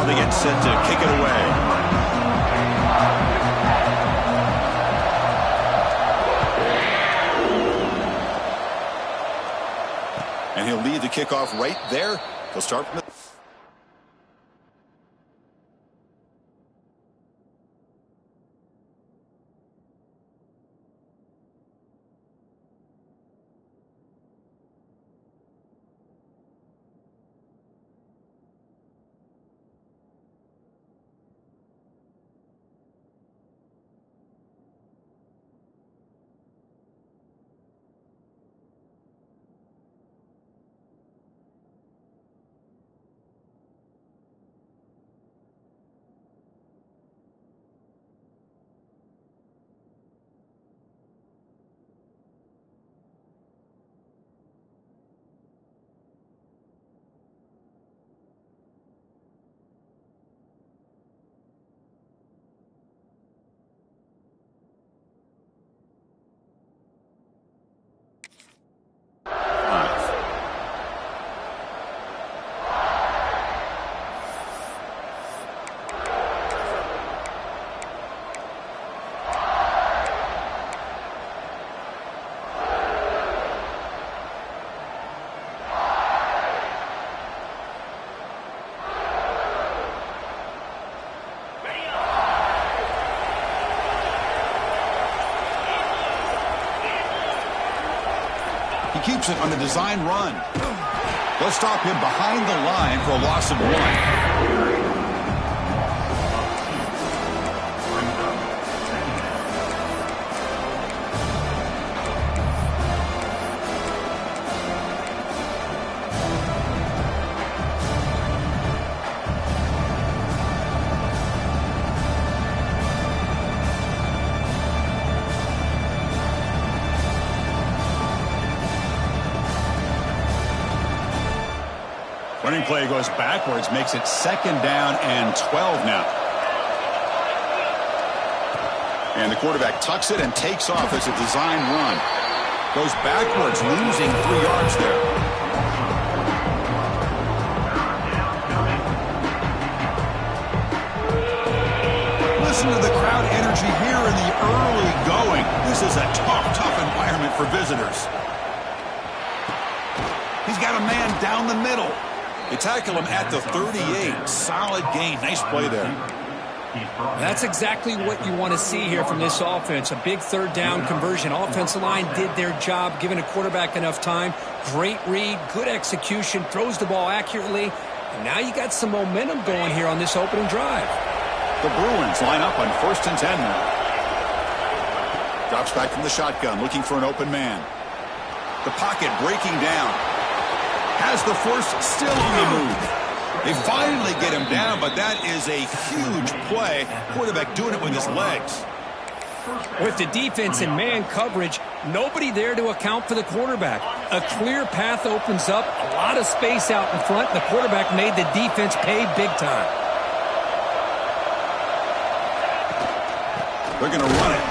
Now they get set to kick it away. And he'll lead the kickoff right there. He'll start from the... Keeps it on the design run. They'll stop him behind the line for a loss of 1. Running play goes backwards, makes it 2nd down and 12 now. And the quarterback tucks it and takes off as a design run. Goes backwards, losing 3 yards there. Listen to the crowd energy here in the early going. This is a tough environment for visitors. He's got a man down the middle. They tackle him at the 38. Solid gain. Nice play there. That's exactly what you want to see here from this offense. A big 3rd down conversion. Offensive line did their job, giving a quarterback enough time. Great read, good execution, throws the ball accurately. And now you got some momentum going here on this opening drive. The Bruins line up on 1st and 10 now. Drops back from the shotgun, looking for an open man. The pocket breaking down. Has the force still on the move. They finally get him down, but that is a huge play. Quarterback doing it with his legs. With the defense in man coverage, nobody there to account for the quarterback. A clear path opens up, a lot of space out in front. The quarterback made the defense pay big time. They're going to run it.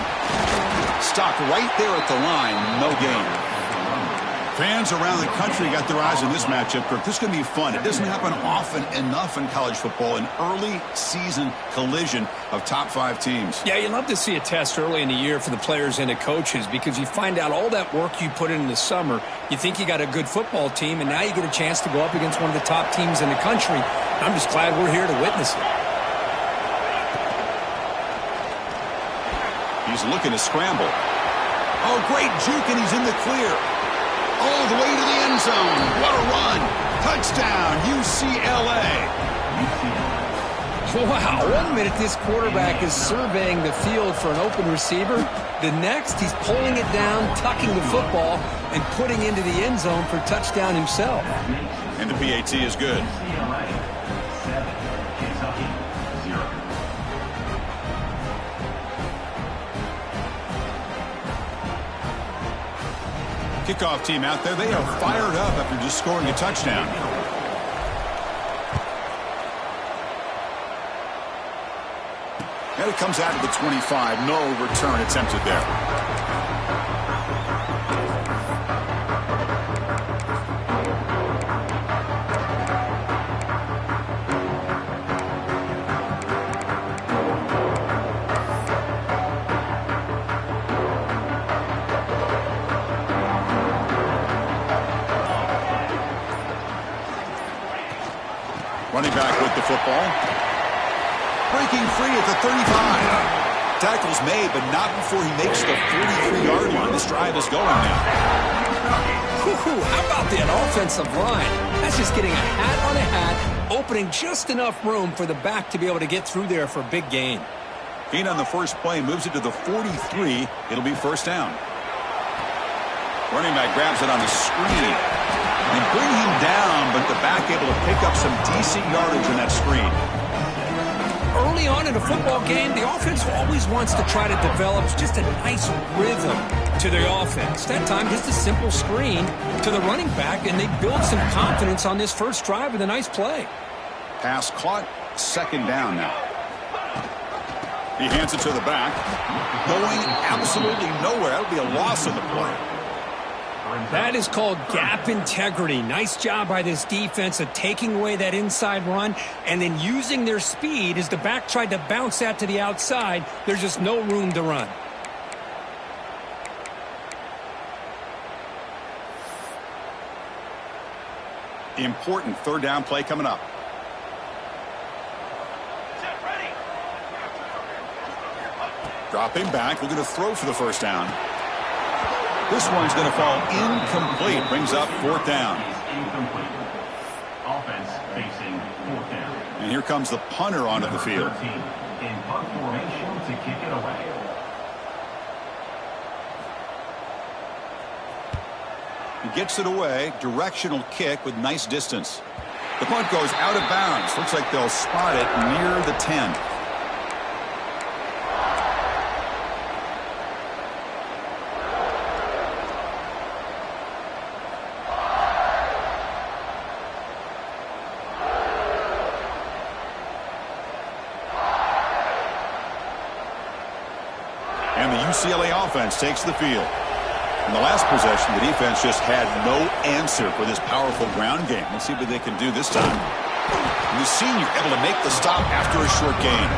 Stopped right there at the line. No gain. Fans around the country got their eyes on this matchup, Kirk. This is going to be fun. It doesn't happen often enough in college football, an early season collision of top 5 teams. Yeah, you love to see a test early in the year for the players and the coaches because you find out all that work you put in the summer. You think you got a good football team, and now you get a chance to go up against one of the top teams in the country. I'm just glad we're here to witness it. He's looking to scramble. Oh, great juke, and he's in the clear. All the way to the end zone. What a run. Touchdown, UCLA. Wow, 1 minute this quarterback is surveying the field for an open receiver. The next, he's pulling it down, tucking the football, and putting into the end zone for touchdown himself. And the PAT is good. Kickoff team out there, they are fired up after just scoring a touchdown. And it comes out of the 25. No return attempted there. Running back with the football. Breaking free at the 35. Tackle's made, but not before he makes the 43-yard line. This drive is going now. How about that offensive line? That's just getting a hat on a hat, opening just enough room for the back to be able to get through there for a big gain. Gain on the first play, moves it to the 43. It'll be first down. Running back grabs it on the screen. They bring him down, but the back able to pick up some decent yardage in that screen. Early on in a football game, the offense always wants to try to develop just a nice rhythm to the offense. That time, just a simple screen to the running back, and they build some confidence on this first drive with a nice play. Pass caught, second down now. He hands it to the back. Going absolutely nowhere. That would be a loss of the play. That is called gap integrity. Nice job by this defense of taking away that inside run and then using their speed as the back tried to bounce that to the outside. There's just no room to run. Important third down play coming up. Dropping back, looking to throw for the first down. This one's going to fall incomplete. Brings up fourth down. Offense facing fourth down. And here comes the punter onto the field. In punt formation to kick it away. He gets it away. Directional kick with nice distance. The punt goes out of bounds. Looks like they'll spot it near the 10. And the UCLA offense takes the field. In the last possession, the defense just had no answer for this powerful ground game. Let's see what they can do this time. And the senior able to make the stop after a short gain.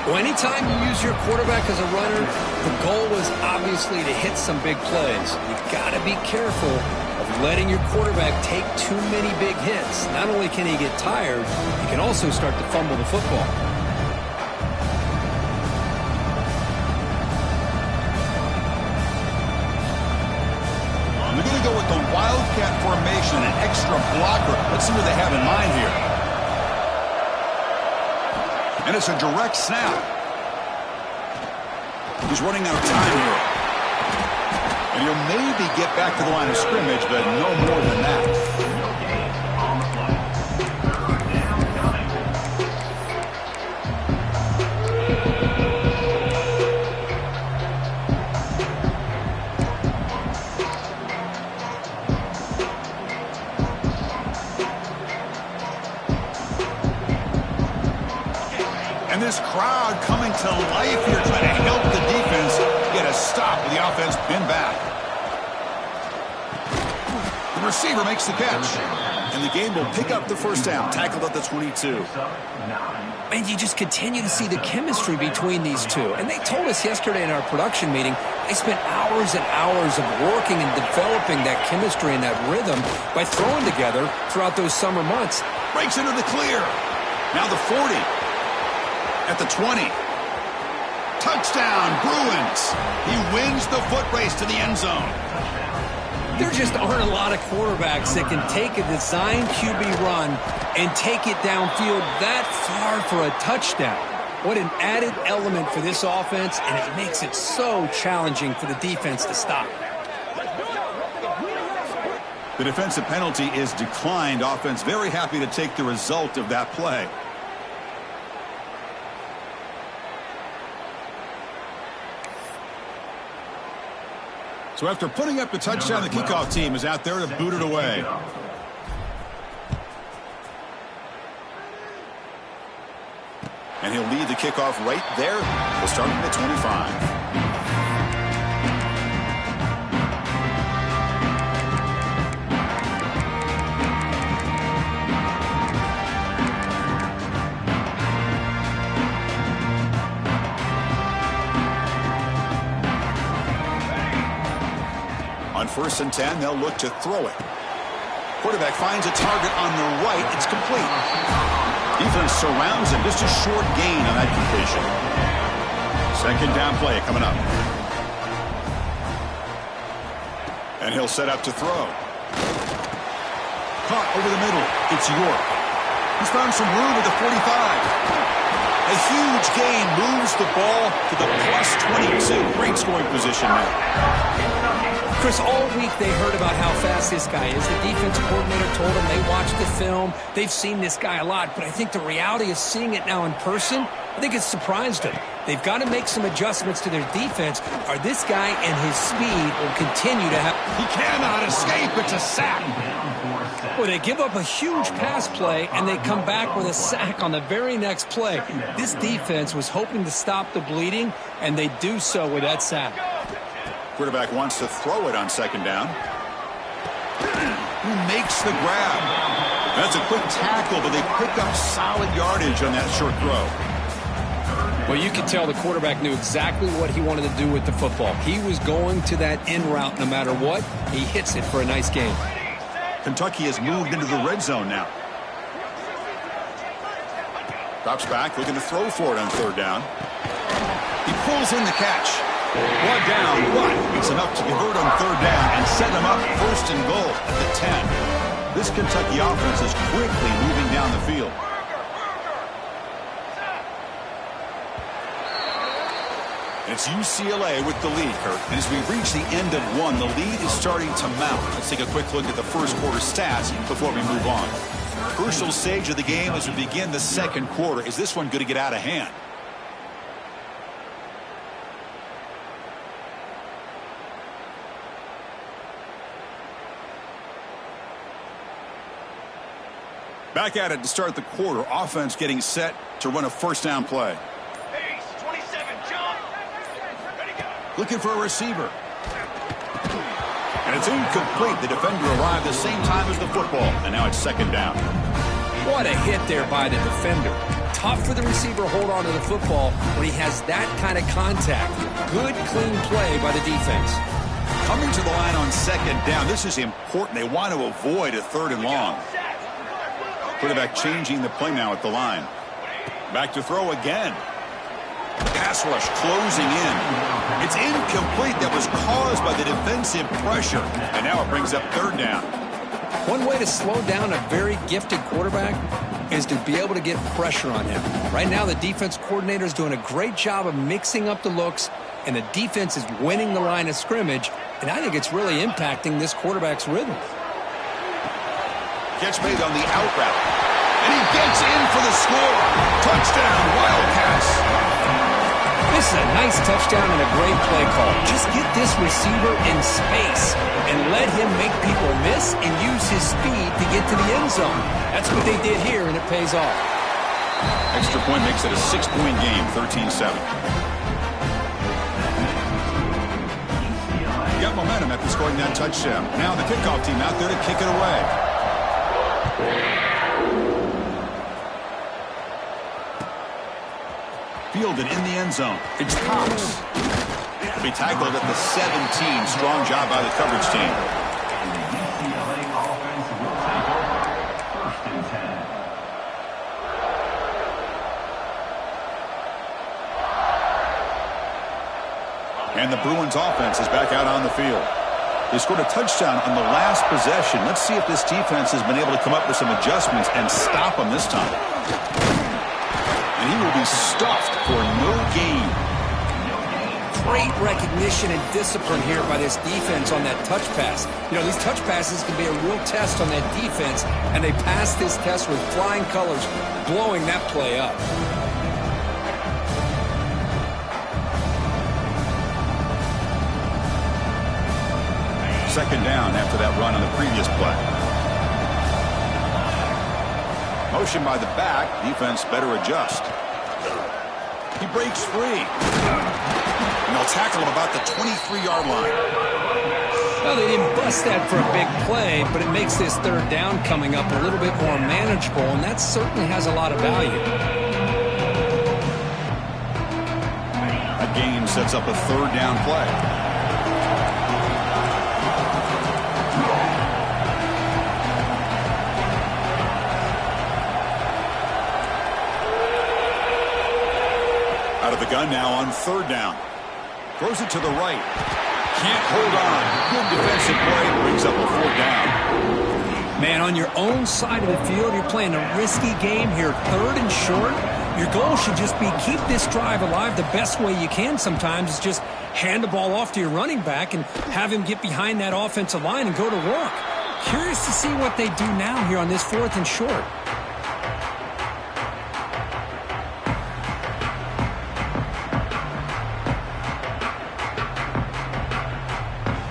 Well, anytime you use your quarterback as a runner, the goal was obviously to hit some big plays. You've got to be careful of letting your quarterback take too many big hits. Not only can he get tired, he can also start to fumble the football. We're going to go with the Wildcat formation, an extra blocker. Let's see what they have in mind here. And it's a direct snap. He's running out of time here. And he'll maybe get back to the line of scrimmage, but no more than that. And this crowd coming to life here, trying to help the defense get a stop with the offense pinned back. The receiver makes the catch. And the game will pick up the first down, tackled at the 22. And you just continue to see the chemistry between these two. And they told us yesterday in our production meeting, they spent hours and hours of working and developing that chemistry and that rhythm by throwing together throughout those summer months. Breaks into the clear. Now the 40. At the 20. Touchdown, Bruins. He wins the foot race to the end zone. There just aren't a lot of quarterbacks that can take a design QB run and take it downfield that far for a touchdown. What an added element for this offense, and it makes it so challenging for the defense to stop. The defensive penalty is declined. Offense very happy to take the result of that play. So after putting up the touchdown, the kickoff team is out there to boot it away. And he'll lead the kickoff right there. We'll start at the 25. On 1st and 10, they'll look to throw it. Quarterback finds a target on the right. It's complete. Defense surrounds him. Just a short gain on that completion. Second down play coming up. And he'll set up to throw. Caught over the middle. It's York. He's found some room at the 45. A huge gain moves the ball to the +22. Great scoring position now. Chris, all week they heard about how fast this guy is. The defense coordinator told them they watched the film. They've seen this guy a lot, but I think the reality of seeing it now in person, I think it's surprised them. They've got to make some adjustments to their defense, or this guy and his speed will continue to have... He cannot escape. It's a sack. Well, they give up a huge pass play, and they come back with a sack on the very next play. This defense was hoping to stop the bleeding, and they do so with that sack. Quarterback wants to throw it on second down. Who makes the grab? That's a quick tackle, but they pick up solid yardage on that short throw. Well, you can tell the quarterback knew exactly what he wanted to do with the football. He was going to that end route no matter what. He hits it for a nice gain. Kentucky has moved into the red zone now. Drops back, looking to throw for it on third down. He pulls in the catch. One down, but it's enough to convert on third down and set them up first and goal at the 10. This Kentucky offense is quickly moving down the field. It's UCLA with the lead, Kurt. And as we reach the end of one, the lead is starting to mount. Let's take a quick look at the first quarter stats before we move on. Crucial stage of the game as we begin the second quarter. Is this one going to get out of hand? Back at it to start the quarter. Offense getting set to run a first down play. Looking for a receiver. And it's incomplete. The defender arrived the same time as the football. And now it's second down. What a hit there by the defender. Tough for the receiver to hold on to the football when he has that kind of contact. Good, clean play by the defense. Coming to the line on second down. This is important. They want to avoid a third and long. Quarterback changing the play now at the line. Back to throw again. Pass rush closing in. It's incomplete. That was caused by the defensive pressure. And now it brings up third down. One way to slow down a very gifted quarterback is to be able to get pressure on him. Right now, the defense coordinator is doing a great job of mixing up the looks, and the defense is winning the line of scrimmage, and I think it's really impacting this quarterback's rhythm. Catch made on the out route. And he gets in for the score. Touchdown, Wildcats. This is a nice touchdown and a great play call. Just get this receiver in space and let him make people miss and use his speed to get to the end zone. That's what they did here, and it pays off. Extra point makes it a 6-point game, 13-7. Got momentum after scoring that touchdown. Now the kickoff team out there to kick it away. Fielded in the end zone. It's Cox. He'll be tackled at the 17. Strong job by the coverage team. And the Bruins offense is back out on the field. They scored a touchdown on the last possession. Let's see if this defense has been able to come up with some adjustments and stop them this time. And he will be stuffed for no gain. Great recognition and discipline here by this defense on that touch pass. You know, these touch passes can be a real test on that defense, and they passed this test with flying colors, blowing that play up. Second down after that run on the previous play. Motion by the back. Defense better adjust. He breaks free. And they'll tackle him about the 23-yard line. Well, they didn't bust that for a big play, but it makes this third down coming up a little bit more manageable, and that certainly has a lot of value. A gain sets up a third down play. Out of the gun now on third down. Throws it to the right. Can't hold on. Good defensive play. Brings up a fourth down. Man, on your own side of the field, you're playing a risky game here. Third and short. Your goal should just be keep this drive alive the best way you can sometimes. Is just hand the ball off to your running back and have him get behind that offensive line and go to work. Curious to see what they do now here on this fourth and short.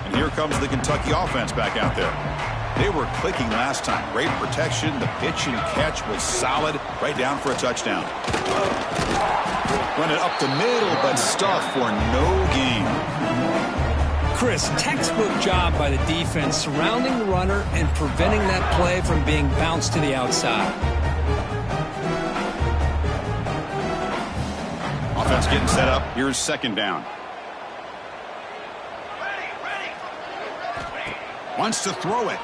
And here comes the Kentucky offense back out there. They were clicking last time. Great protection. The pitch and catch was solid. Right down for a touchdown. Run it up the middle, but stuffed for no gain. Chris, textbook job by the defense surrounding the runner and preventing that play from being bounced to the outside. Offense getting set up. Here's second down. Wants to throw it.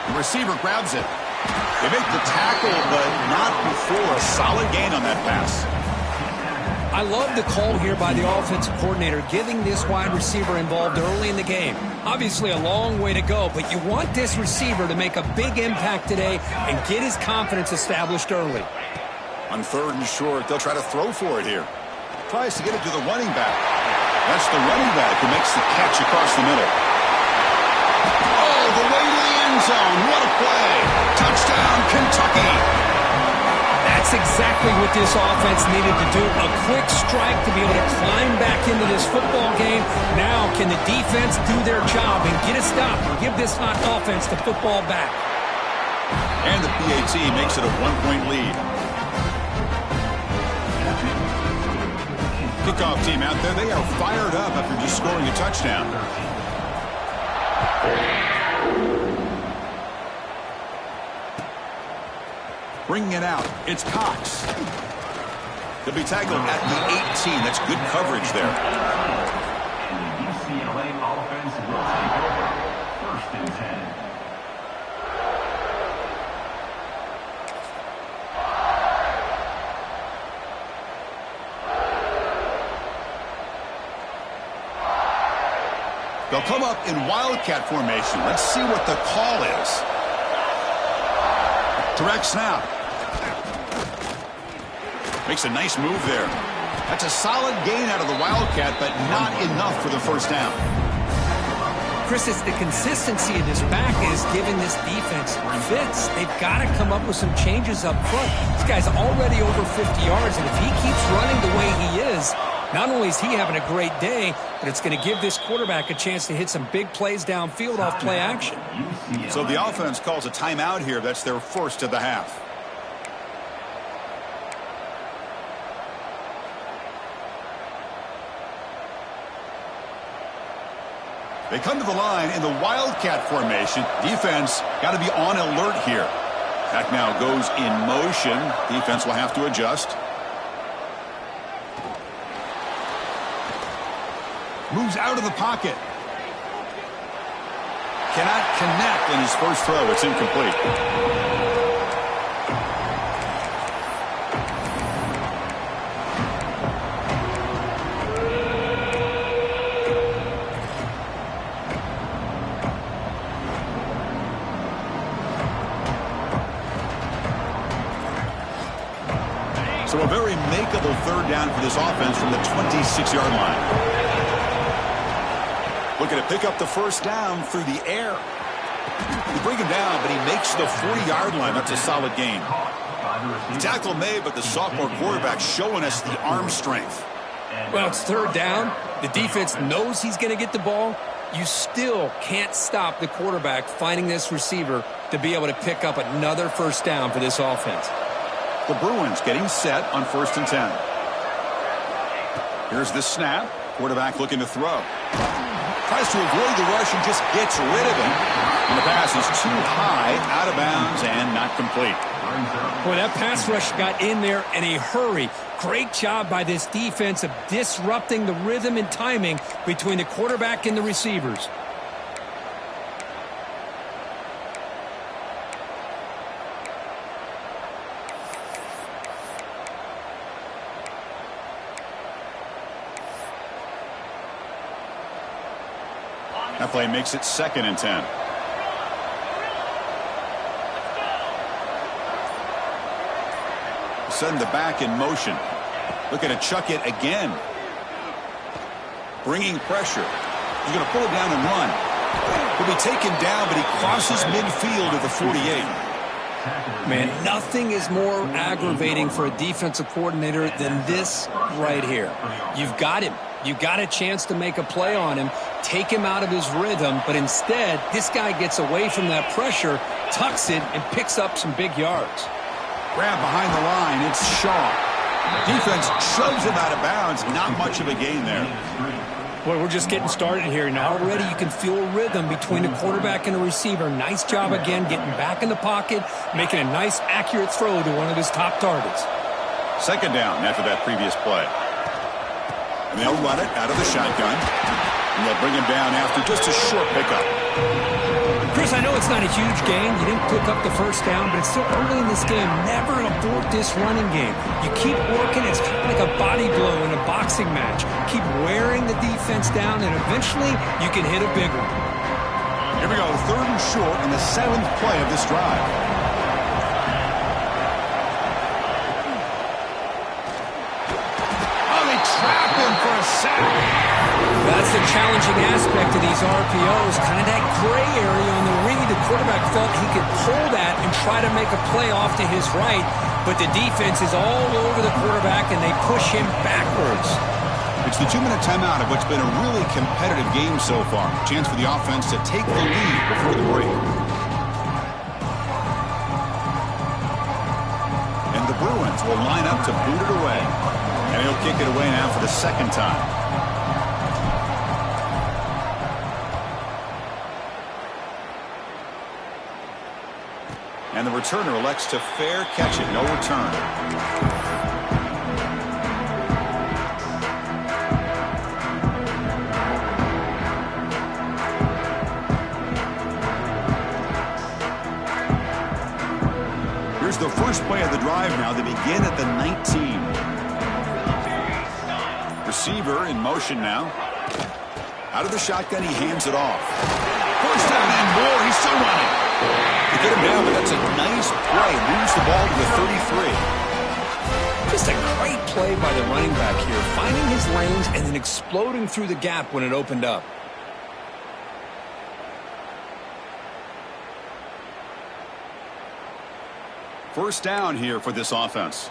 The receiver grabs it. They make the tackle, but not before a solid gain on that pass. I love the call here by the offensive coordinator, getting this wide receiver involved early in the game. Obviously a long way to go, but you want this receiver to make a big impact today and get his confidence established early. On third and short, they'll try to throw for it here. Tries to get it to the running back. That's the running back who makes the catch across the middle. Oh, the way to the end zone. What a play. Touchdown, Kentucky. That's exactly what this offense needed to do. A quick strike to be able to climb back into this football game. Now can the defense do their job and get a stop and give this hot offense the football back? And the PAT makes it a 1-point lead. Kickoff team out there, they are fired up after just scoring a touchdown. Bringing it out, it's Cox. He'll be tackled at the 18. That's good coverage there. And the UCLA offense will take over. First and 10. They'll come up in Wildcat formation. Let's see what the call is. Direct snap. Makes a nice move there. That's a solid gain out of the Wildcat, but not enough for the first down. Chris, it's the consistency of this back is giving this defense fits. They've got to come up with some changes up front. This guy's already over 50 yards, and if he keeps running the way he is, not only is he having a great day, but it's going to give this quarterback a chance to hit some big plays downfield off play action. So the offense calls a timeout here. That's their first of the half. They come to the line in the Wildcat formation. Defense got to be on alert here. Back now goes in motion. Defense will have to adjust. Moves out of the pocket. Cannot connect in his first throw. It's incomplete. So a very makeable third down for this offense from the 26-yard line. Looking to pick up the first down through the air. They bring him down, but he makes the 40-yard line. That's a solid gain. The tackle made, but the sophomore quarterback showing us the arm strength. Well, it's third down. The defense knows he's going to get the ball. You still can't stop the quarterback finding this receiver to be able to pick up another first down for this offense. The Bruins getting set on 1st and 10. Here's the snap. Quarterback looking to throw. Tries to avoid the rush and just gets rid of him. And the pass is too high, out of bounds, and not complete. Boy, that pass rush got in there in a hurry. Great job by this defense of disrupting the rhythm and timing between the quarterback and the receivers. That play makes it 2nd and 10. Send the back in motion. Looking to chuck it again. Bringing pressure. He's going to pull it down and run. He'll be taken down, but he crosses midfield at the 48. Man, nothing is more aggravating for a defensive coordinator than this right here. You've got him. You got a chance to make a play on him, take him out of his rhythm, but instead, this guy gets away from that pressure, tucks it, and picks up some big yards. Grab behind the line. It's Shaw. Defense shoves him out of bounds. Not much of a gain there. Boy, we're just getting started here. Now already you can feel a rhythm between the quarterback and the receiver. Nice job again getting back in the pocket, making a nice accurate throw to one of his top targets. 2nd down after that previous play. And they'll run it out of the shotgun. And they'll bring him down after just a short pickup. Chris, I know it's not a huge gain. You didn't pick up the 1st down, but it's still early in this game. Never abort this running game. You keep working. It's kind of like a body blow in a boxing match. Keep wearing the defense down, and eventually you can hit a big one. Here we go, 3rd and short in the 7th play of this drive. Oh, they trap him for a sack. That's the challenging aspect of these RPOs, kind of that gray area on the read. The quarterback felt he could pull that and try to make a play off to his right, but the defense is all over the quarterback, and they push him backwards. It's the 2-minute timeout of what's been a really competitive game so far. Chance for the offense to take the lead before the break. And the Bruins will line up to boot it away. And he'll kick it away now for the 2nd time. And the returner elects to fair catch it. No return. Here's the first play of the drive now. They begin at the 19. Receiver in motion now. Out of the shotgun, he hands it off. 1st down and more. He's still running. They get him down, but that's a nice play. Moves the ball to the 33. Just a great play by the running back here, finding his lanes and then exploding through the gap when it opened up. First down here for this offense.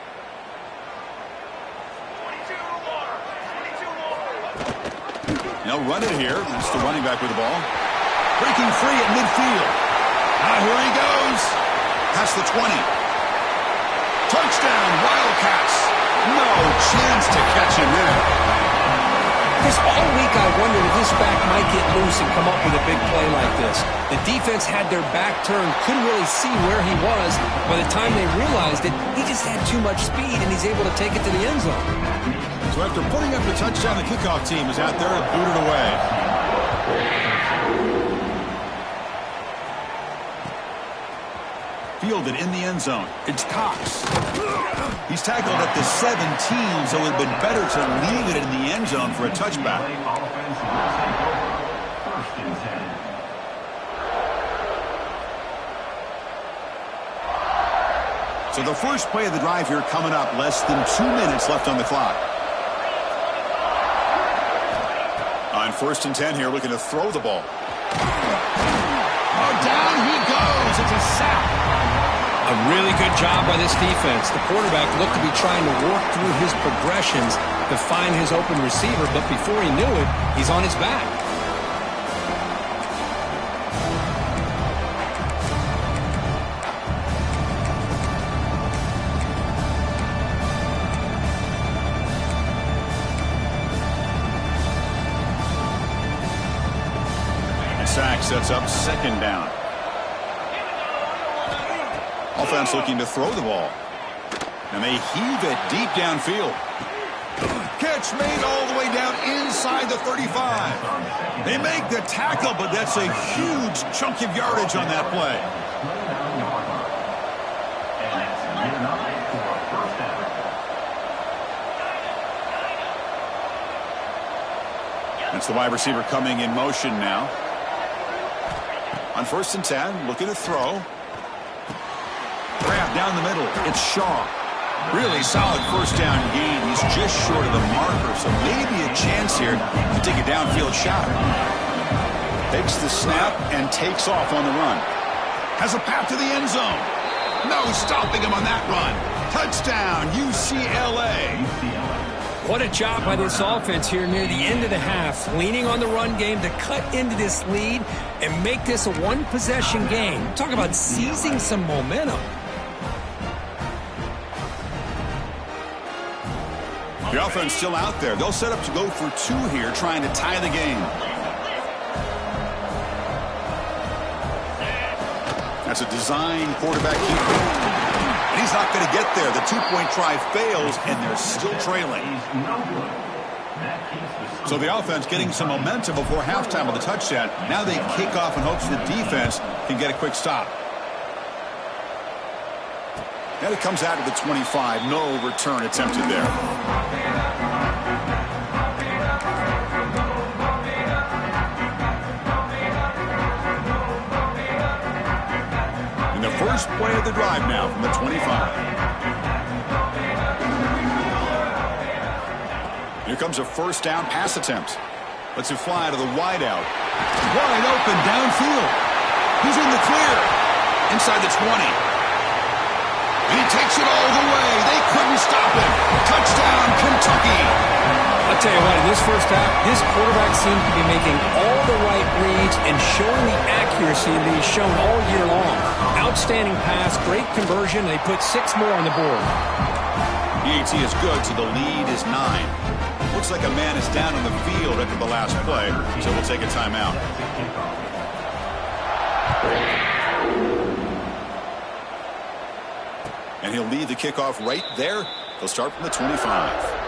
They'll run it here. That's the running back with the ball. Breaking free at midfield. Now here he goes. Past the 20. Touchdown, Wildcats. No chance to catch him there. Because all week I wondered if this back might get loose and come up with a big play like this. The defense had their back turned, couldn't really see where he was. By the time they realized it, he just had too much speed, and he's able to take it to the end zone. So after putting up the touchdown, the kickoff team is out there to boot it away. Fielded in the end zone. It's Cox. He's tackled at the 17, so it would have been better to leave it in the end zone for a touchback. So the first play of the drive here coming up. Less than 2 minutes left on the clock. On 1st and 10 here, looking to throw the ball. Oh, down he goes. It's a sack. A really good job by this defense. The quarterback looked to be trying to work through his progressions to find his open receiver, but before he knew it, he's on his back. And sack sets up 2nd down. Offense looking to throw the ball. And they heave it deep downfield. Catch made all the way down inside the 35. They make the tackle, but that's a huge chunk of yardage on that play. That's the wide receiver coming in motion now. On 1st and 10, looking to throw. Grab down the middle. It's Shaw. Really solid first down gain. He's just short of the marker, so maybe a chance here to take a downfield shot. Takes the snap and takes off on the run. Has a path to the end zone. No stopping him on that run. Touchdown, UCLA. What a job by this offense here near the end of the half, leaning on the run game to cut into this lead and make this a one-possession game. Talk about seizing some momentum. The offense still out there. They'll set up to go for 2 here, trying to tie the game. That's a design quarterback keeper. And he's not going to get there. The 2-point try fails, and they're still trailing. So the offense getting some momentum before halftime with the touchdown. Now they kick off in hopes the defense can get a quick stop. And it comes out of the 25. No return attempted there. And the first play of the drive now from the 25. Here comes a first down pass attempt. Lets it fly to the wideout. Wide open downfield. He's in the clear. Inside the 20. And he takes it all the way. They couldn't stop him. Touchdown, Kentucky. I'll tell you what, in this first half, this quarterback seems to be making all the right reads and showing the accuracy that he's shown all year long. Outstanding pass, great conversion, and they put 6 more on the board. EAT is good, so the lead is 9. Looks like a man is down on the field after the last play, so we'll take a timeout. And he'll lead the kickoff right there. He'll start from the 25.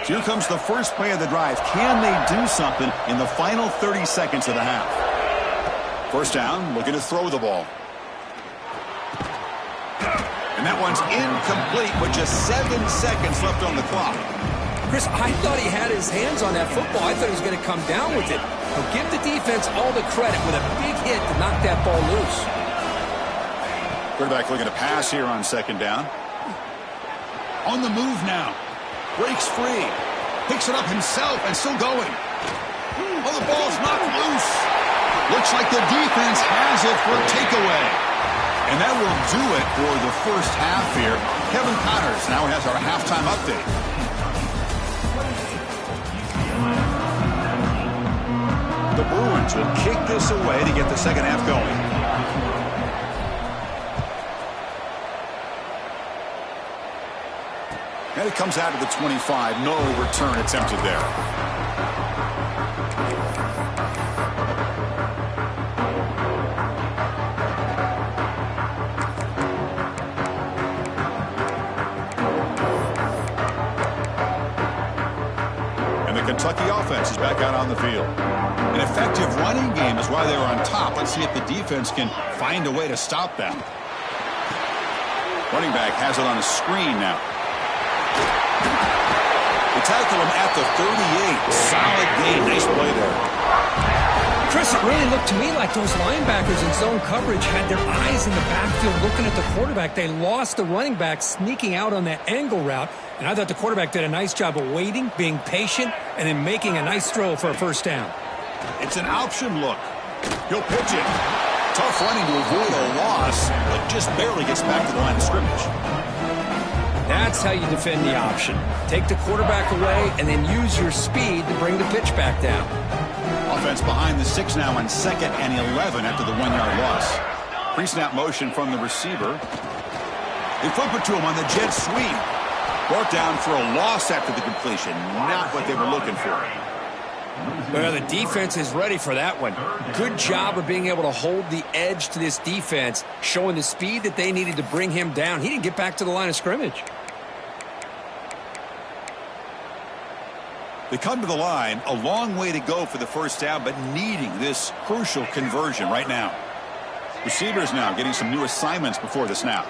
Here comes the first play of the drive. Can they do something in the final 30 seconds of the half? First down, looking to throw the ball. And that one's incomplete with just 7 seconds left on the clock. Chris, I thought he had his hands on that football. I thought he was going to come down with it. He'll give the defense all the credit with a big hit to knock that ball loose. Quarterback looking to pass here on 2nd down. On the move now. Breaks free. Picks it up himself and still going. Oh, the ball's knocked loose. Looks like the defense has it for a takeaway. And that will do it for the first half here. Kevin Connors now has our halftime update. The Bruins will kick this away to get the second half going. And it comes out of the 25. No return attempted there. And the Kentucky offense is back out on the field. An effective running game is why they were on top. Let's see if the defense can find a way to stop them. Running back has it on a screen now. They tackle him at the 38. Solid gain. Nice play there. Chris, it really looked to me like those linebackers in zone coverage had their eyes in the backfield looking at the quarterback. They lost the running back sneaking out on that angle route. And I thought the quarterback did a nice job of waiting, being patient, and then making a nice throw for a first down. It's an option look. He'll pitch it. Tough running to avoid a loss, but just barely gets back to the line of scrimmage. That's how you defend the option. Take the quarterback away and then use your speed to bring the pitch back down. Offense behind the 6 now on 2nd and 11 after the 1-yard loss. Pre-snap motion from the receiver. They flip it to him on the jet sweep. Brought down for a loss after the completion. Not what they were looking for. Well, the defense is ready for that one. Good job of being able to hold the edge to this defense, showing the speed that they needed to bring him down. He didn't get back to the line of scrimmage. They come to the line, a long way to go for the first down, but needing this crucial conversion right now. Receivers now getting some new assignments before the snap.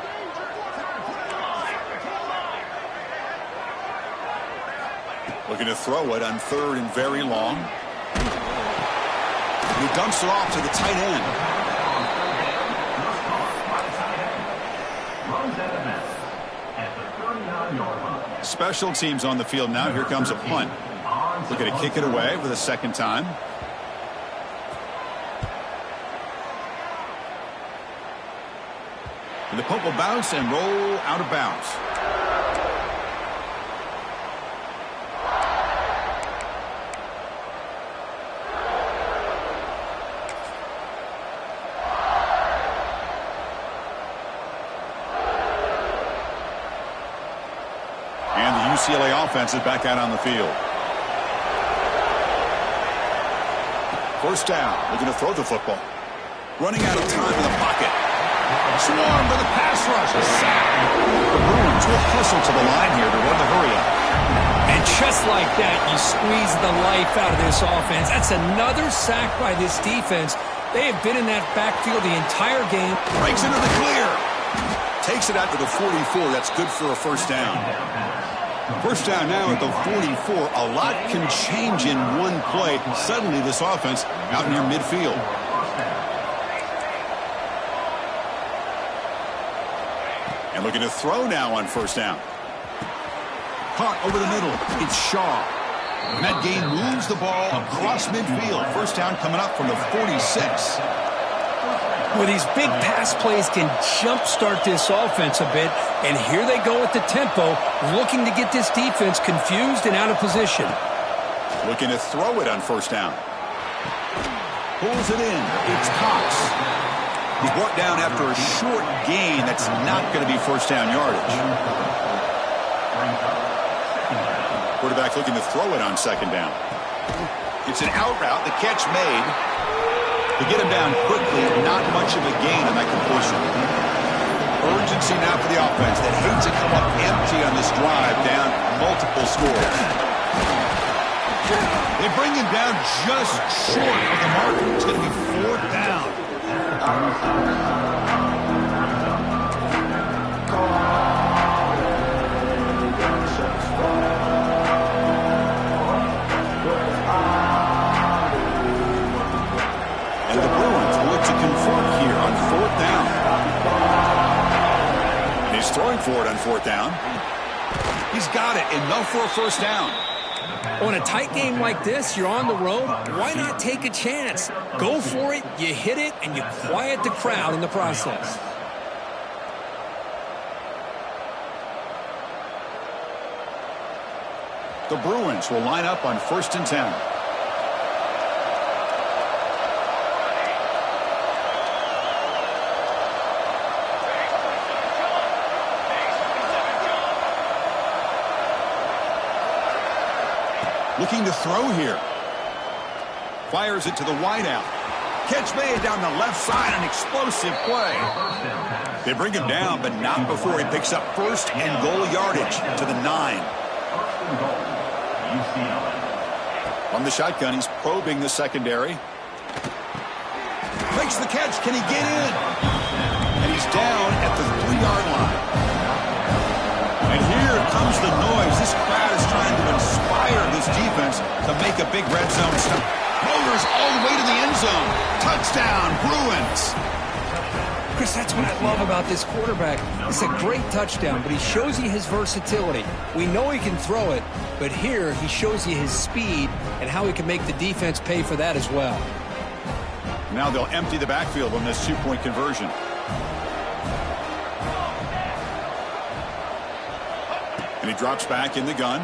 Looking to throw it on 3rd and very long. He dumps it off to the tight end. Special teams on the field now. Here comes a punt. Looking to kick it away for the 2nd time. And the punt will bounce and roll out of bounds. And the UCLA offense is back out on the field. 1st down, looking to throw the football. Running out of time in the pocket. Swarmed by the pass rush. A sack. The Bruins will hustle to the line here to run the hurry up. And just like that, you squeeze the life out of this offense. That's another sack by this defense. They have been in that backfield the entire game. Breaks into the clear. Takes it out to the 44. That's good for a 1st down. 1st down now at the 44. A lot can change in one play. Suddenly this offense out near midfield. And looking to throw now on 1st down. Caught over the middle. It's Shaw. And that gain moves the ball across midfield. 1st down coming up from the 46. Well, these big pass plays can jumpstart this offense a bit. And here they go at the tempo, looking to get this defense confused and out of position. Looking to throw it on 1st down. Pulls it in. It's Cox. He's brought down after a short gain. That's not going to be 1st down yardage. Quarterback looking to throw it on 2nd down. It's an out route. The catch made. To get him down quickly, not much of a gain on that completion. Urgency now for the offense that hates to come up empty on this drive, down multiple scores. They bring him down just short of the mark. It's going to be 4th down. And the Bruins will look to convert here on 4th down. He's throwing for it on 4th down. He's got it. Enough for a 1st down. On a tight game like this, you're on the road. Why not take a chance? Go for it, you hit it, and you quiet the crowd in the process. The Bruins will line up on 1st and 10. Looking to throw here. Fires it to the wideout. Catch made down the left side, an explosive play. They bring him down, but not before he picks up 1st and goal yardage to the 9. On the shotgun, he's probing the secondary. Makes the catch. Can he get in? And he's down at the 3-yard line. And here comes the noise. This crowd is trying to inspire this defense to make a big red zone stop. Motors all the way to the end zone. Touchdown, Bruins. Chris, that's what I love about this quarterback. It's a great touchdown, but he shows you his versatility. We know he can throw it, but here he shows you his speed and how he can make the defense pay for that as well. Now they'll empty the backfield on this 2-point conversion. And he drops back in the gun.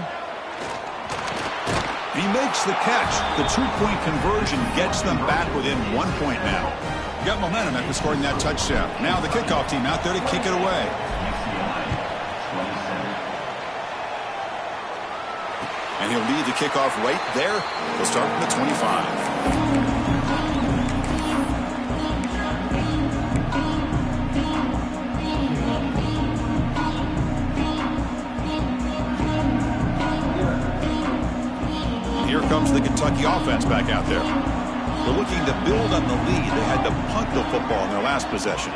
He makes the catch. The 2-point conversion gets them back within 1 point now. Got momentum after scoring that touchdown. Now the kickoff team out there to kick it away. And he'll lead the kickoff right there. He'll start from the 25. Here comes the Kentucky offense back out there. They're looking to build on the lead. They had to punt the football in their last possession.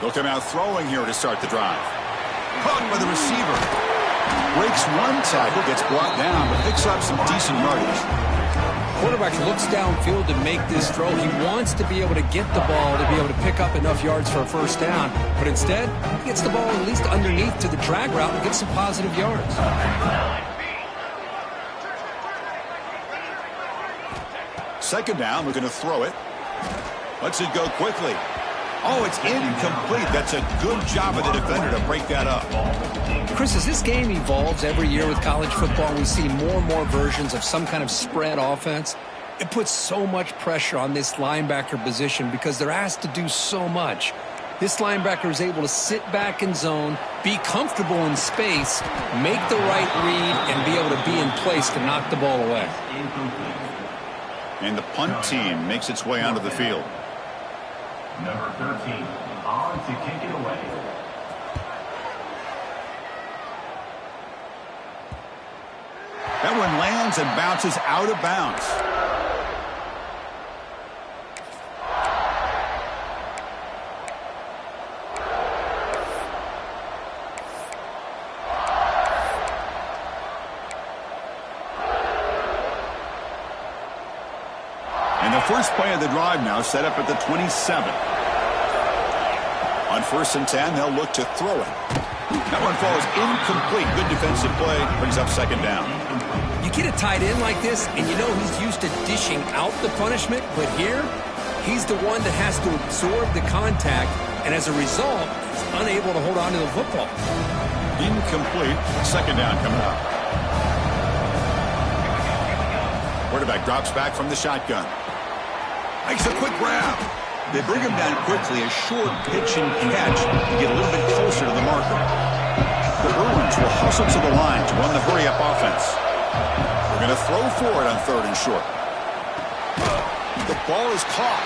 They'll come out throwing here to start the drive. Caught by the receiver. Breaks one tackle, gets brought down, but picks up some decent yardage. Quarterback looks downfield to make this throw. He wants to be able to get the ball to be able to pick up enough yards for a first down. But instead, he gets the ball at least underneath to the drag route and gets some positive yards. Second down, looking to throw it. Lets it go quickly. Oh, it's incomplete. That's a good job of the defender to break that up. Chris, as this game evolves every year with college football, we see more and more versions of some kind of spread offense. It puts so much pressure on this linebacker position because they're asked to do so much. This linebacker is able to sit back in zone, be comfortable in space, make the right read, and be able to be in place to knock the ball away. And the punt team makes its way onto the field. Number 13, on to kick it away. That one lands and bounces out of bounds. And the first play of the drive now set up at the 27. On 1st and 10, they'll look to throw it. That one falls incomplete. Good defensive play. Brings up second down. You get a tight end like this, and you know he's used to dishing out the punishment, but here, he's the one that has to absorb the contact, and as a result, he's unable to hold on to the football. Incomplete. Second down coming up. Quarterback drops back from the shotgun. Makes a quick grab. They bring him down quickly, a short pitch and catch to get a little bit closer to the marker. The Bruins will hustle to the line to run the hurry-up offense. They're going to throw for it on 3rd and short. The ball is caught.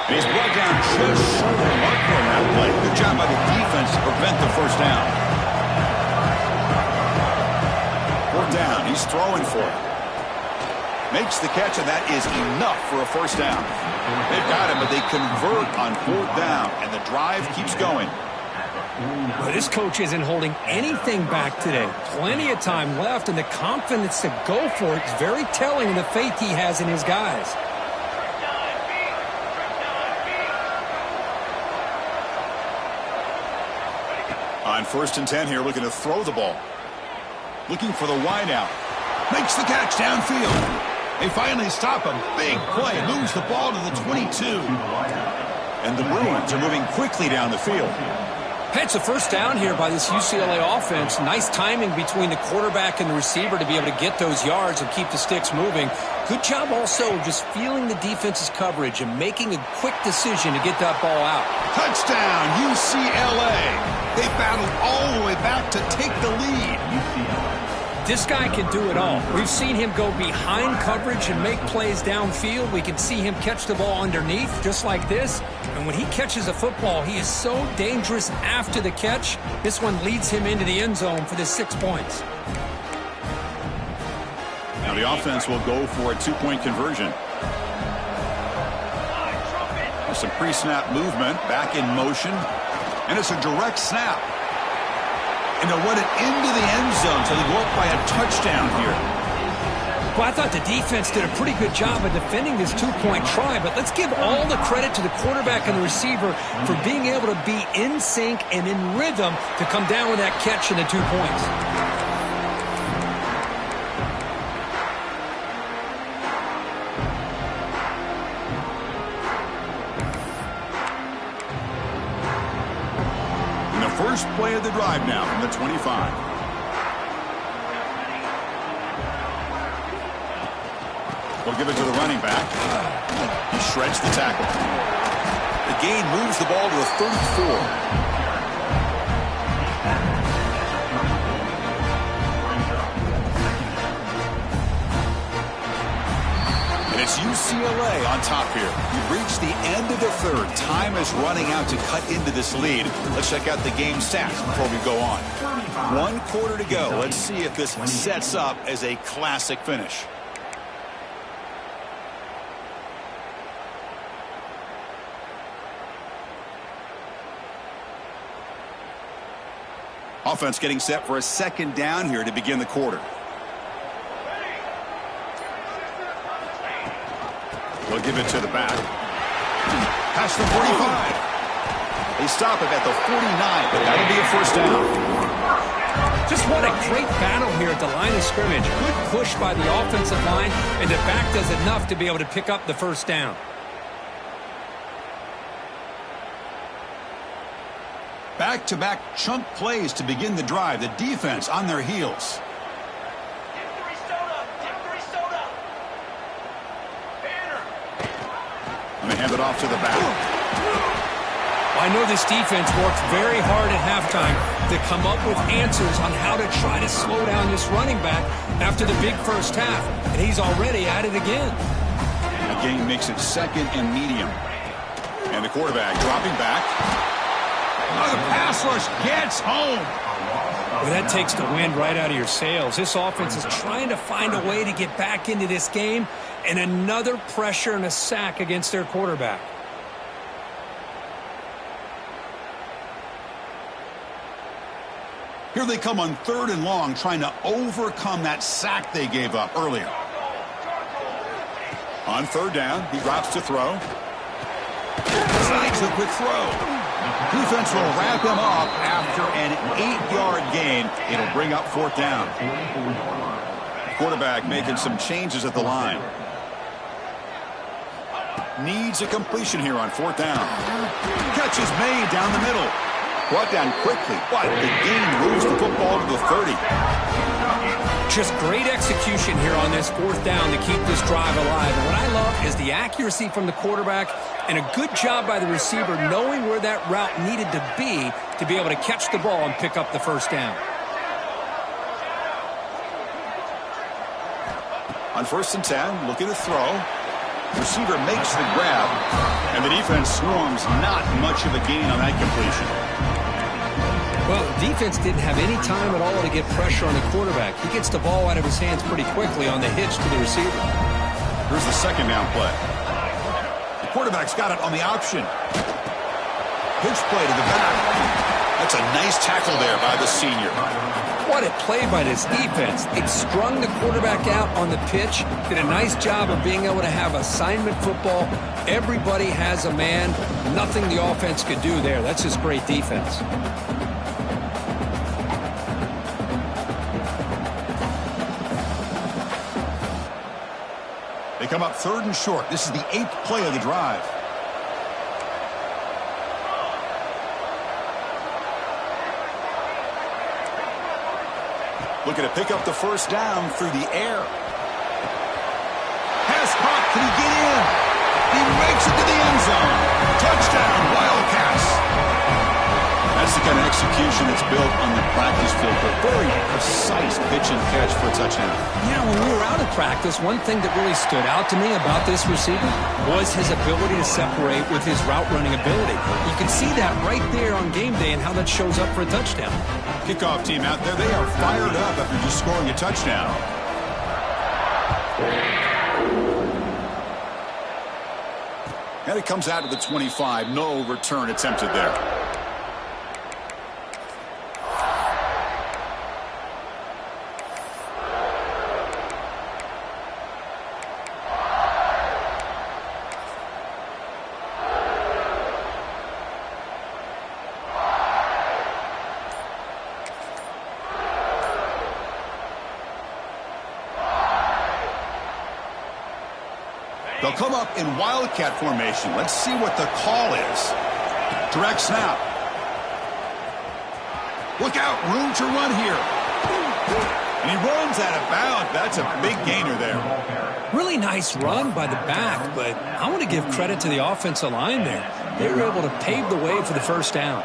And he's brought down just short of the marker on that play. Good job by the defense to prevent the first down. 4th down. He's throwing for it. Makes the catch, and that is enough for a first down. They've got him, but they convert on 4th down, and the drive keeps going. Well, this coach isn't holding anything back today. Plenty of time left, and the confidence to go for it is very telling of the faith he has in his guys. On 1st and 10 here, looking to throw the ball. Looking for the wide out. Makes the catch downfield. They finally stop him. Big play. Moves the ball to the 22. And the Bruins are moving quickly down the field. It's a first down here by this UCLA offense. Nice timing between the quarterback and the receiver to be able to get those yards and keep the sticks moving. Good job also just feeling the defense's coverage and making a quick decision to get that ball out. Touchdown, UCLA. They battled all the way back to take the lead. This guy can do it all. We've seen him go behind coverage and make plays downfield. We can see him catch the ball underneath, just like this. And when he catches a football, he is so dangerous after the catch. This one leads him into the end zone for the 6 points. Now the offense will go for a 2-point conversion. There's some pre-snap movement, back in motion, and it's a direct snap. And they'll run it into the end zone, so they go up by a touchdown here. Well, I thought the defense did a pretty good job of defending this 2-point try, but let's give all the credit to the quarterback and the receiver for being able to be in sync and in rhythm to come down with that catch and the 2 points. First play of the drive now from the 25. They'll give it to the running back. He shreds the tackle. The gain moves the ball to the 34. It's UCLA on top here. We've reached the end of the 3rd. Time is running out to cut into this lead. Let's check out the game stats before we go on. 1 quarter to go. Let's see if this sets up as a classic finish. Offense getting set for a second down here to begin the quarter. They'll give it to the back. Past the 45. They stop it at the 49, but that'll be a first down. Just what a great battle here at the line of scrimmage. Good push by the offensive line, and the back does enough to be able to pick up the first down. Back-to-back chunk plays to begin the drive. The defense on their heels. Let me hand it off to the back. I know this defense worked very hard at halftime to come up with answers on how to try to slow down this running back after the big first half. And he's already at it again. The game makes it second and medium. And the quarterback dropping back. Oh, the pass rush gets home. Well, that takes the wind right out of your sails. This offense is trying to find a way to get back into this game, and another pressure and a sack against their quarterback. Here they come on 3rd and long, trying to overcome that sack they gave up earlier. On 3rd down, he drops to throw. Slides a quick throw. Defense will wrap him up after an 8-yard gain. It'll bring up 4th down. Quarterback making some changes at the line. Needs a completion here on 4th down. Catch is made down the middle. Brought down quickly, but the game moves the football to the 30. Just great execution here on this 4th down to keep this drive alive. And what I love is the accuracy from the quarterback and a good job by the receiver knowing where that route needed to be able to catch the ball and pick up the first down. On 1st and 10, looking to throw. Receiver makes the grab, and the defense swarms. Not much of a gain on that completion. Well, the defense didn't have any time at all to get pressure on the quarterback. He gets the ball out of his hands pretty quickly on the hitch to the receiver. Here's the 2nd down play. The quarterback's got it on the option. Pitch play to the back. That's a nice tackle there by the senior. What a play by this defense. It strung the quarterback out on the pitch. Did a nice job of being able to have assignment football. Everybody has a man. Nothing the offense could do there. That's just great defense. They come up 3rd and short. This is the 8th play of the drive. Looking to pick up the first down through the air. Pass caught. Can he get in? He makes it to the end zone. Touchdown, Wildcats. That's the kind of execution that's built on the practice field, but very precise pitch and catch for a touchdown. Yeah, when we were out of practice, one thing that really stood out to me about this receiver was his ability to separate with his route running ability. You can see that right there on game day and how that shows up for a touchdown. Kickoff team out there, they are fired up after just scoring a touchdown. And it comes out to the 25. No return attempted there. They'll come up in Wildcat formation. Let's see what the call is. Direct snap. Look out, room to run here. And he runs out of bounds. That's a big gainer there. Really nice run by the back, but I want to give credit to the offensive line there. They were able to pave the way for the first down.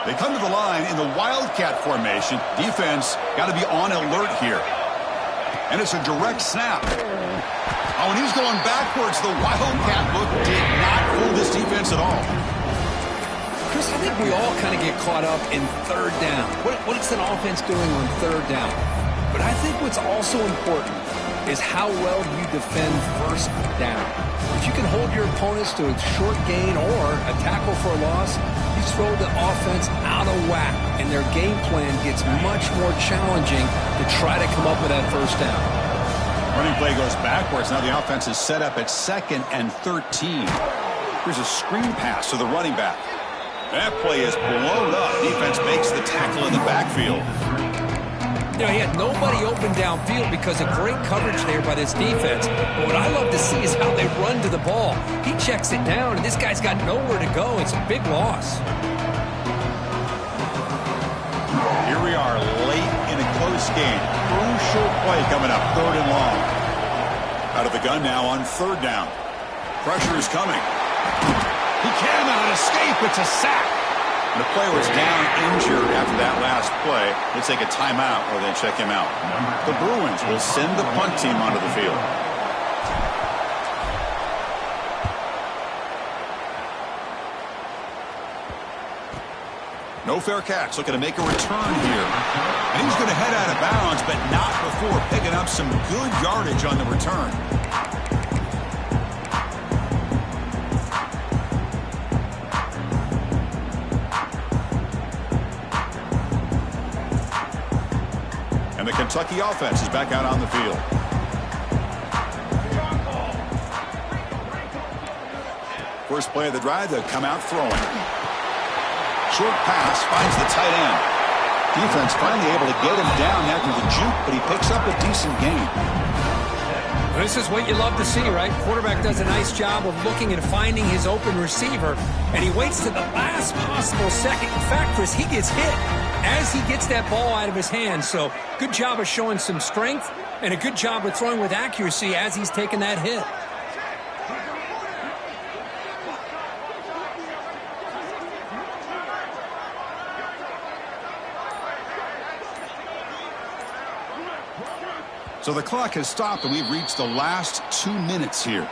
They come to the line in the Wildcat formation. Defense got to be on alert here. And it's a direct snap. Oh, and he's going backwards. The Wildcat look did not fool this defense at all. Chris, I think we all kind of get caught up in 3rd down. What is an offense doing on 3rd down? But I think what's also important is how well you defend first down. If you can hold your opponents to a short gain or a tackle for a loss, you throw the offense out of whack, and their game plan gets much more challenging to try to come up with that first down. Running play goes backwards. Now the offense is set up at 2nd and 13. Here's a screen pass to the running back. That play is blown up. Defense makes the tackle in the backfield. You know, he had nobody open downfield because of great coverage there by this defense. But what I love to see is how they run to the ball. He checks it down, and this guy's got nowhere to go. It's a big loss. Here we are late in a close game. Crucial play coming up, 3rd and long. Out of the gun now on 3rd down. Pressure is coming. He cannot escape. It's a sack. The player was down injured after that last play. They take a timeout or they check him out. The Bruins will send the punt team onto the field. No fair catch. Looking to make a return here. And he's going to head out of bounds, but not before picking up some good yardage on the return. And the Kentucky offense is back out on the field. First play of the drive, they'll come out throwing. Short pass finds the tight end. Defense finally able to get him down after the juke, but he picks up a decent gain. This is what you love to see, right? Quarterback does a nice job of looking and finding his open receiver, and he waits to the last possible second. In fact, Chris, he gets hit as he gets that ball out of his hands. So good job of showing some strength and a good job of throwing with accuracy as he's taking that hit. So the clock has stopped, and we've reached the last 2 minutes here.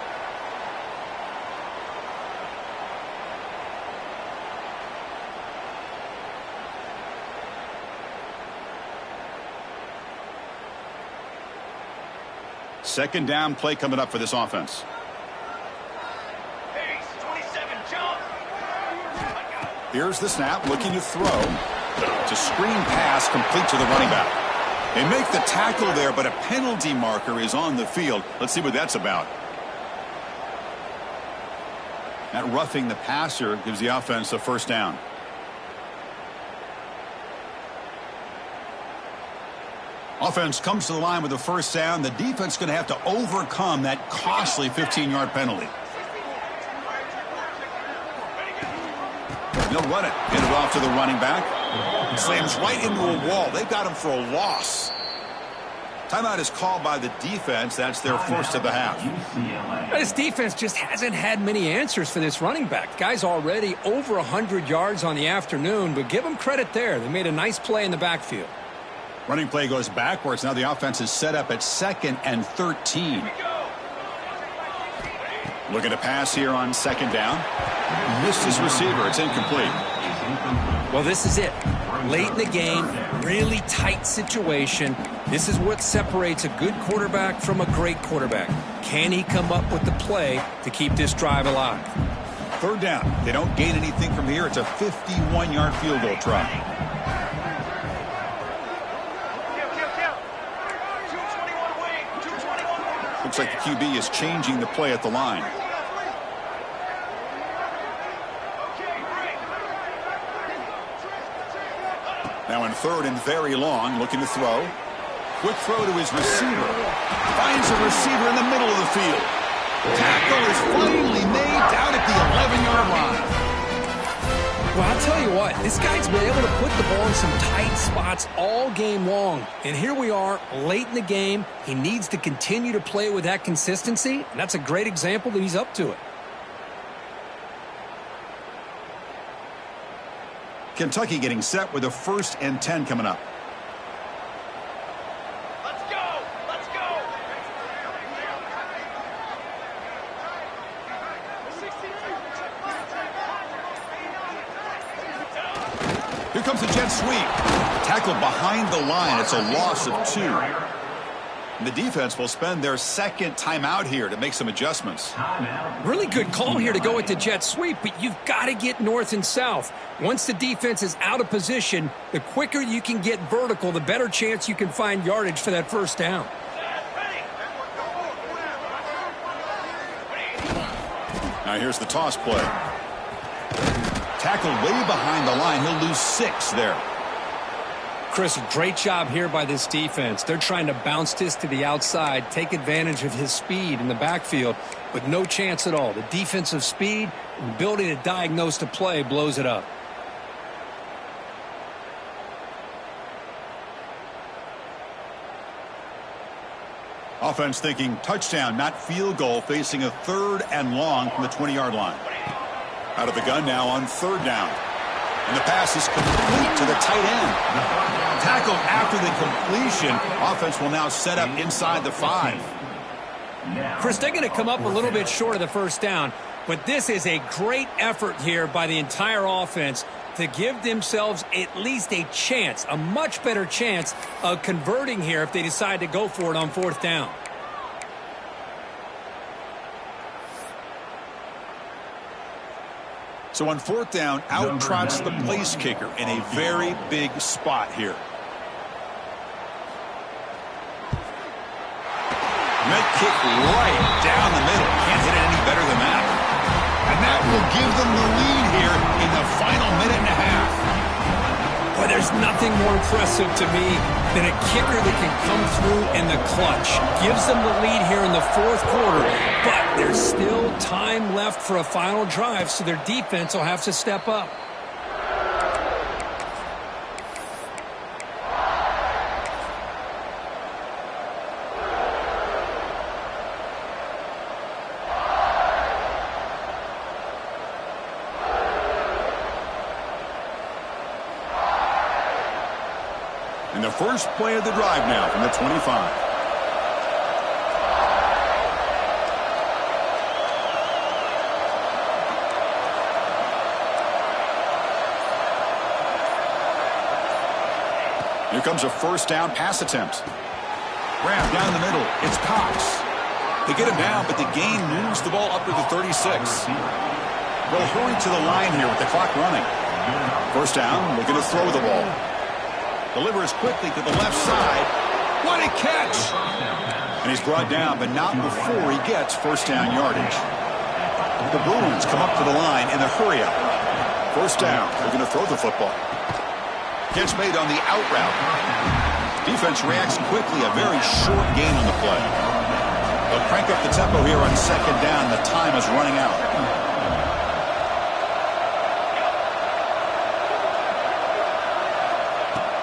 Second down play coming up for this offense. Here's the snap, looking to throw. It's a screen pass complete to the running back. They make the tackle there, but a penalty marker is on the field. Let's see what that's about. That roughing the passer gives the offense a first down. Offense comes to the line with a first down. The defense is going to have to overcome that costly 15-yard penalty. They'll run it. Get it off to the running back. Slams right into a wall. They've got him for a loss. Timeout is called by the defense. That's their first of the half. This defense just hasn't had many answers for this running back. The guy's already over 100 yards on the afternoon, but give him credit there. They made a nice play in the backfield. Running play goes backwards. Now the offense is set up at 2nd and 13. Looking to pass here on 2nd down. Missed his receiver. It's incomplete. Well, this is it. Late in the game, really tight situation. This is what separates a good quarterback from a great quarterback. Can he come up with the play to keep this drive alive? 3rd down. They don't gain anything from here. It's a 51-yard field goal try. Looks like the QB is changing the play at the line. Now in 3rd and very long, looking to throw. Quick throw to his receiver. Finds a receiver in the middle of the field. Tackle is finally made down at the 11-yard line. Well, I'll tell you what, this guy's been able to put the ball in some tight spots all game long. And here we are, late in the game. He needs to continue to play with that consistency, and that's a great example that he's up to it. Kentucky getting set with a 1st and 10 coming up. Let's go! Let's go! Here comes the jet sweep. Tackle behind the line. It's a loss of 2. And the defense will spend their second timeout here to make some adjustments. Really good call here to go with the jet sweep, but you've got to get north and south. Once the defense is out of position, the quicker you can get vertical, the better chance you can find yardage for that first down. Now here's the toss play. Tackle way behind the line. He'll lose 6 there. Chris, great job here by this defense. They're trying to bounce this to the outside, take advantage of his speed in the backfield, but no chance at all. The defensive speed and ability to diagnose the play blows it up. Offense thinking touchdown, not field goal, facing a 3rd and long from the 20-yard line. Out of the gun now on 3rd down. And the pass is complete to the tight end. Tackle after the completion. Offense will now set up inside the 5. Chris, they're going to come up a little bit short of the first down, but this is a great effort here by the entire offense to give themselves at least a chance, a much better chance of converting here if they decide to go for it on 4th down. So on 4th down, out trots the place kicker in a very big spot here. Met kick right down the middle. Can't hit it any better than that. And that will give them the lead here in the final minute and a half. Boy, there's nothing more impressive to me than a kicker that can come through in the clutch. Gives them the lead here in the 4th quarter, but there's still time left for a final drive, so their defense will have to step up. And the first play of the drive now from the 25. Here comes a 1st down pass attempt. Grab down the middle. It's Cox. They get him down, but the gain moves the ball up to the 36. They'll hurry to the line here with the clock running. 1st down, looking to throw the ball. Delivers quickly to the left side. What a catch! And he's brought down, but not before he gets 1st down yardage. The Bruins come up to the line in a hurry-up. 1st down. They're going to throw the football. Catch made on the out route. Defense reacts quickly. A very short gain on the play. They'll crank up the tempo here on 2nd down. The time is running out.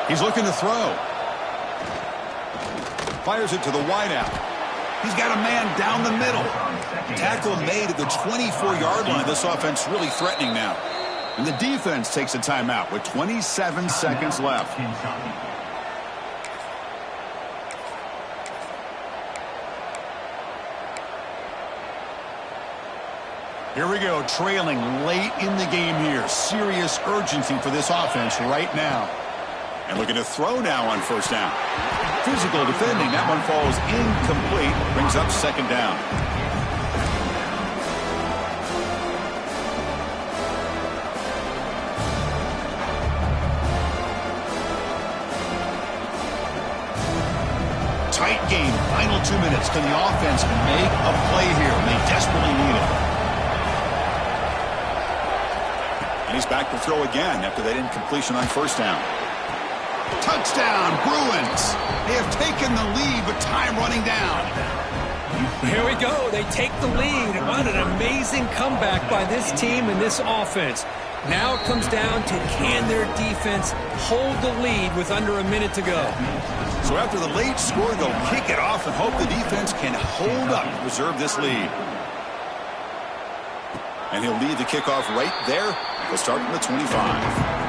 He's looking to throw. Fires it to the wideout. He's got a man down the middle. Tackle made at the 24-yard line. This offense really threatening now. And the defense takes a timeout with 27 seconds left. Here we go, trailing late in the game here. Serious urgency for this offense right now. And looking to throw now on 1st down. Physical defending. That one falls incomplete. Brings up 2nd down. Tight game. Final 2 minutes. Can the offense make a play here? They desperately need it. And he's back to throw again after that incompletion on 1st down. Touchdown, Bruins. They have taken the lead, but time running down. Here we go. They take the lead. What an amazing comeback by this team and this offense. Now it comes down to can their defense hold the lead with under a minute to go. So after the late score, they'll kick it off and hope the defense can hold up and preserve this lead. And he'll lead the kickoff right there. He'll start from the 25.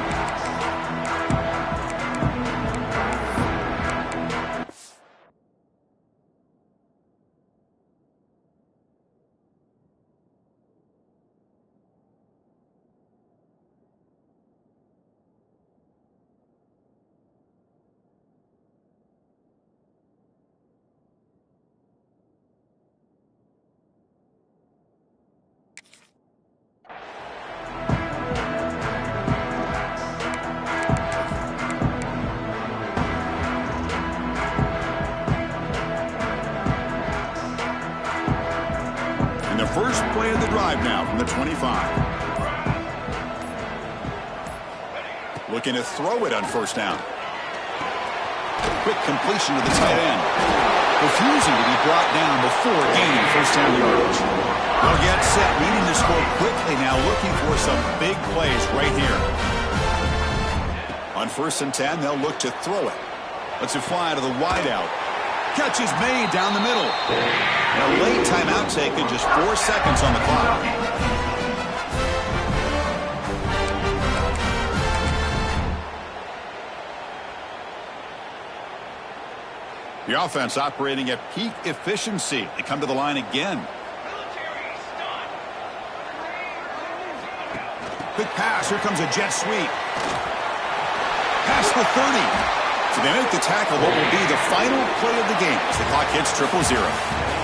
drive now from the 25. Looking to throw it on first down. Quick completion to the tight end. Refusing to be brought down before gaining first down yardage. They'll get set, needing to score quickly now, looking for some big plays right here. On first and 10, they'll look to throw it. Let's it fly to the wideout. Catch is made down the middle. And a late timeout taken, just 4 seconds on the clock. The offense operating at peak efficiency. They come to the line again. Quick pass. Here comes a jet sweep. Past the 30. So they make the tackle what will be the final play of the game as the clock hits 0-0.